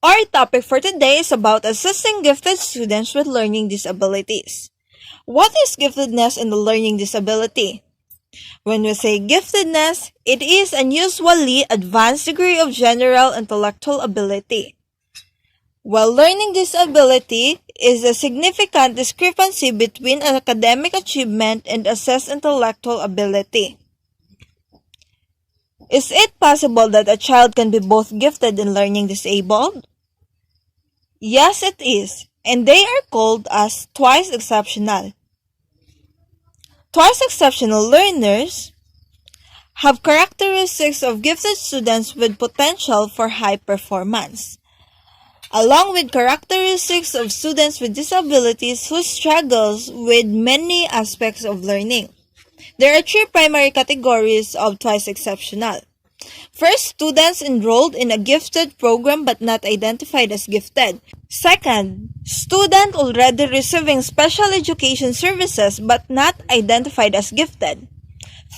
Our topic for today is about assisting gifted students with learning disabilities. What is giftedness in the learning disability? When we say giftedness, it is an usually advanced degree of general intellectual ability. While learning disability is a significant discrepancy between academic achievement and assessed intellectual ability. Is it possible that a child can be both gifted and learning disabled? Yes, it is, and they are called as twice exceptional. Twice exceptional learners have characteristics of gifted students with potential for high performance, along with characteristics of students with disabilities who struggles with many aspects of learning. There are three primary categories of twice exceptional. First, students enrolled in a gifted program but not identified as gifted. Second, student already receiving special education services but not identified as gifted.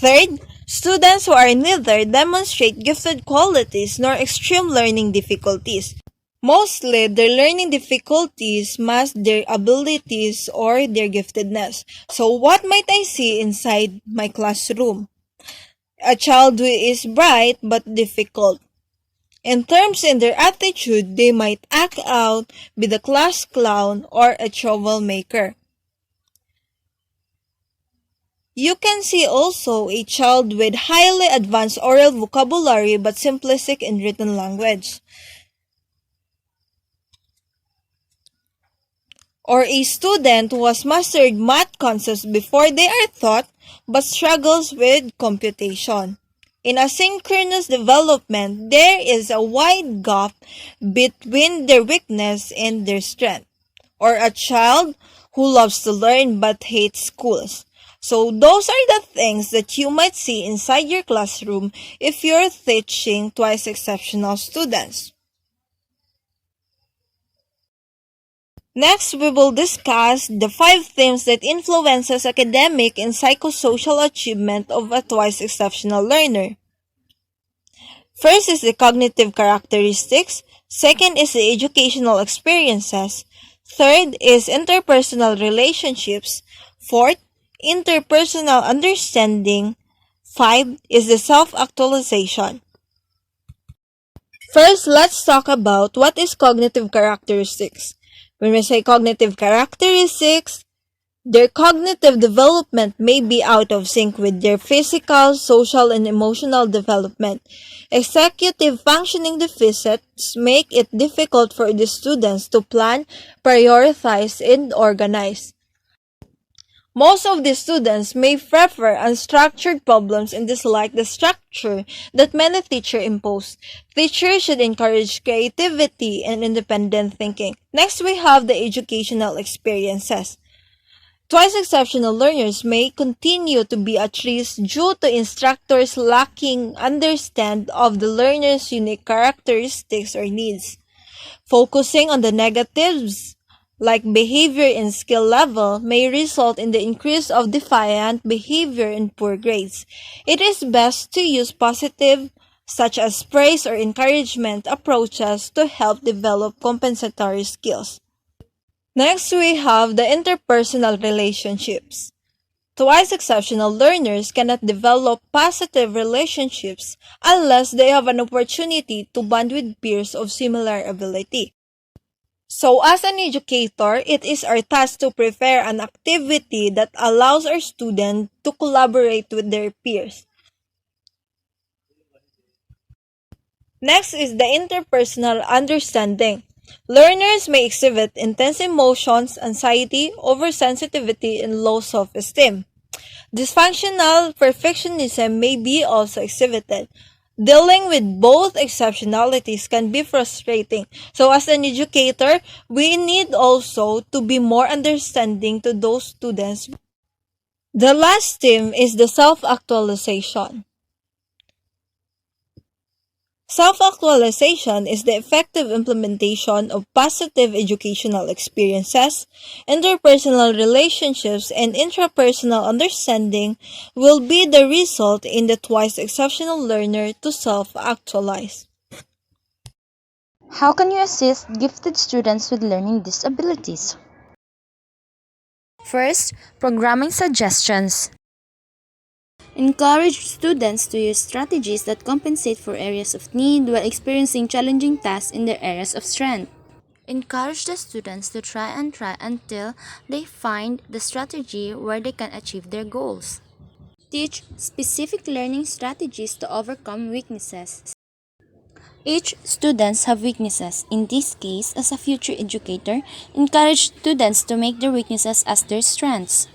Third, students who are neither demonstrate gifted qualities nor extreme learning difficulties. Mostly, their learning difficulties mask their abilities or their giftedness. So what might I see inside my classroom? A child who is bright but difficult. In terms in their attitude, they might act out, be the class clown, or a troublemaker. You can see also a child with highly advanced oral vocabulary but simplistic in written language. Or a student who has mastered math concepts before they are taught but struggles with computation. In asynchronous development, there is a wide gap between their weakness and their strength. Or a child who loves to learn but hates schools. So those are the things that you might see inside your classroom if you're teaching twice exceptional students. Next, we will discuss the 5 themes that influences academic and psychosocial achievement of a twice exceptional learner. First is the cognitive characteristics. Second is the educational experiences. Third is interpersonal relationships. Fourth, interpersonal understanding. 5 is the self-actualization. First, let's talk about what is cognitive characteristics. When we say cognitive characteristics, their cognitive development may be out of sync with their physical, social, and emotional development. Executive functioning deficits make it difficult for the students to plan, prioritize, and organize. Most of the students may prefer unstructured problems and dislike the structure that many teachers impose. Teachers should encourage creativity and independent thinking. Next, we have the educational experiences. Twice exceptional learners may continue to be at risk due to instructors lacking understanding of the learner's unique characteristics or needs. Focusing on the negatives, like behavior and skill level, may result in the increase of defiant behavior and poor grades. It is best to use positive, such as praise or encouragement approaches to help develop compensatory skills. Next, we have the interpersonal relationships. Twice exceptional learners cannot develop positive relationships unless they have an opportunity to bond with peers of similar ability. So as an educator, it is our task to prepare an activity that allows our students to collaborate with their peers. Next is the interpersonal understanding. Learners may exhibit intense emotions, anxiety, oversensitivity, and low self-esteem. Dysfunctional perfectionism may be also exhibited. Dealing with both exceptionalities can be frustrating. So as an educator, we need also to be more understanding to those students. The last theme is the self-actualization. Self-actualization is the effective implementation of positive educational experiences, interpersonal relationships, and intrapersonal understanding will be the result in the twice exceptional learner to self-actualize. How can you assist gifted students with learning disabilities? First, programming suggestions. Encourage students to use strategies that compensate for areas of need while experiencing challenging tasks in their areas of strength. Encourage the students to try until they find the strategy where they can achieve their goals. Teach specific learning strategies to overcome weaknesses. Each students have weaknesses. In this case, as a future educator, encourage students to make their weaknesses as their strengths.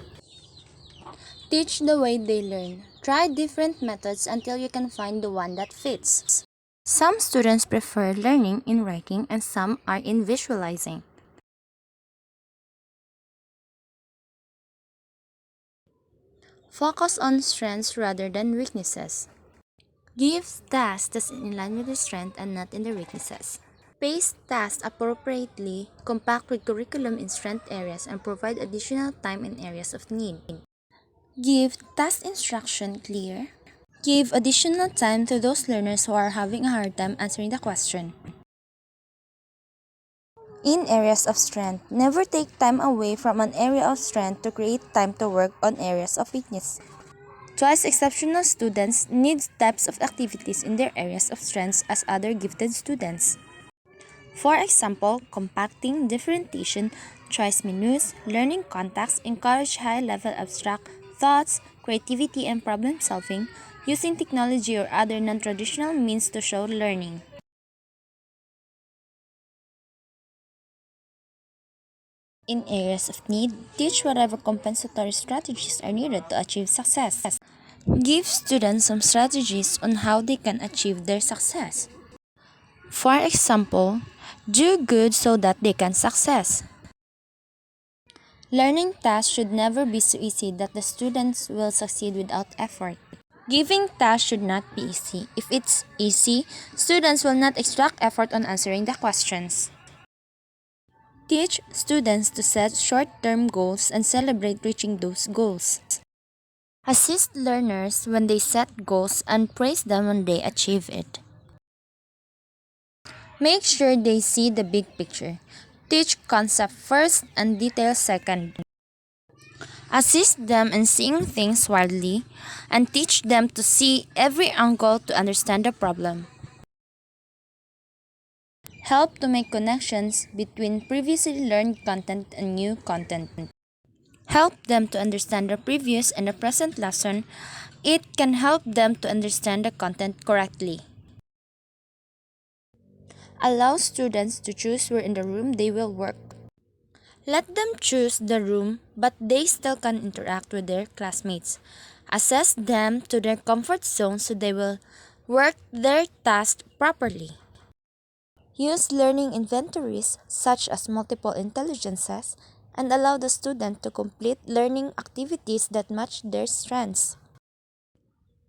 Teach the way they learn. Try different methods until you can find the one that fits. Some students prefer learning in writing and some are in visualizing. Focus on strengths rather than weaknesses. Give tasks that's in line with the strength and not in the weaknesses. Pace tasks appropriately, compact with curriculum in strength areas, and provide additional time in areas of need. Give task instruction clear. Give additional time to those learners who are having a hard time answering the question. In areas of strength, never take time away from an area of strength to create time to work on areas of weakness. Twice exceptional students need types of activities in their areas of strengths as other gifted students. For example, compacting, differentiation, choice menus, learning contacts encourage high-level abstract thoughts, creativity, and problem solving, using technology or other non-traditional means to show learning. In areas of need, teach whatever compensatory strategies are needed to achieve success. Give students some strategies on how they can achieve their success. For example, do good so that they can success. Learning tasks should never be so easy that the students will succeed without effort. Giving tasks should not be easy. If it's easy, students will not extract effort on answering the questions. Teach students to set short-term goals and celebrate reaching those goals. Assist learners when they set goals and praise them when they achieve it. Make sure they see the big picture. Teach concept first and detail second. Assist them in seeing things widely and teach them to see every angle to understand the problem. Help to make connections between previously learned content and new content. Help them to understand the previous and the present lesson. It can help them to understand the content correctly. Allow students to choose where in the room they will work. Let them choose the room, but they still can interact with their classmates. Assess them to their comfort zone so they will work their task properly. Use learning inventories such as multiple intelligences and allow the student to complete learning activities that match their strengths.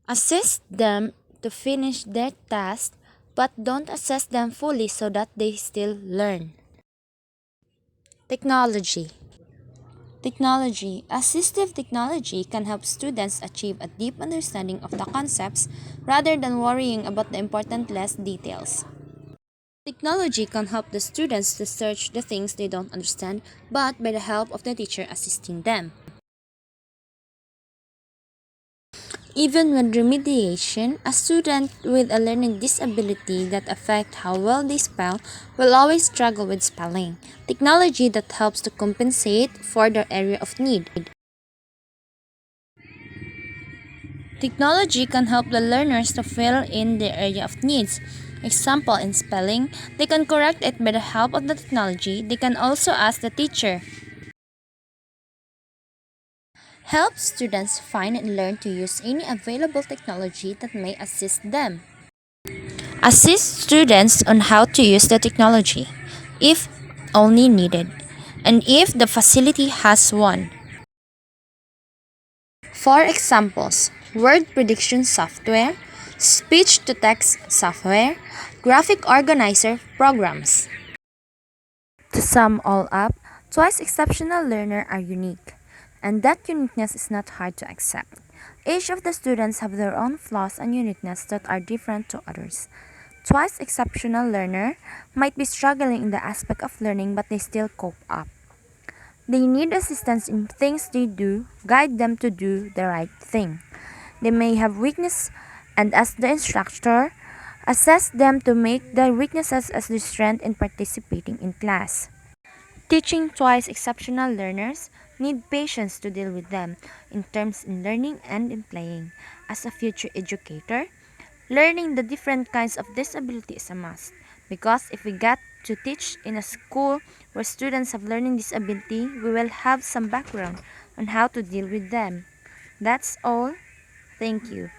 Assist them to finish their task but don't assess them fully so that they still learn. Technology. Assistive technology can help students achieve a deep understanding of the concepts rather than worrying about the important less details. Technology can help the students to search the things they don't understand, but by the help of the teacher assisting them. Even with remediation, a student with a learning disability that affects how well they spell will always struggle with spelling. Technology that helps to compensate for their area of need. Technology can help the learners to fill in their area of needs. Example in spelling, they can correct it by the help of the technology. They can also ask the teacher. Help students find and learn to use any available technology that may assist them. Assist students on how to use the technology, if only needed, and if the facility has one. For examples, word prediction software, speech to text software, graphic organizer programs. To sum all up, twice exceptional learners are unique, and that uniqueness is not hard to accept. Each of the students have their own flaws and uniqueness that are different to others. Twice exceptional learner might be struggling in the aspect of learning but they still cope up. They need assistance in things they do, guide them to do the right thing. They may have weakness and as the instructor, assess them to make their weaknesses as their strength in participating in class. Teaching twice exceptional learners need patience to deal with them in terms in learning and in playing. As a future educator, learning the different kinds of disability is a must because if we get to teach in a school where students have learning disability, we will have some background on how to deal with them. That's all. Thank you.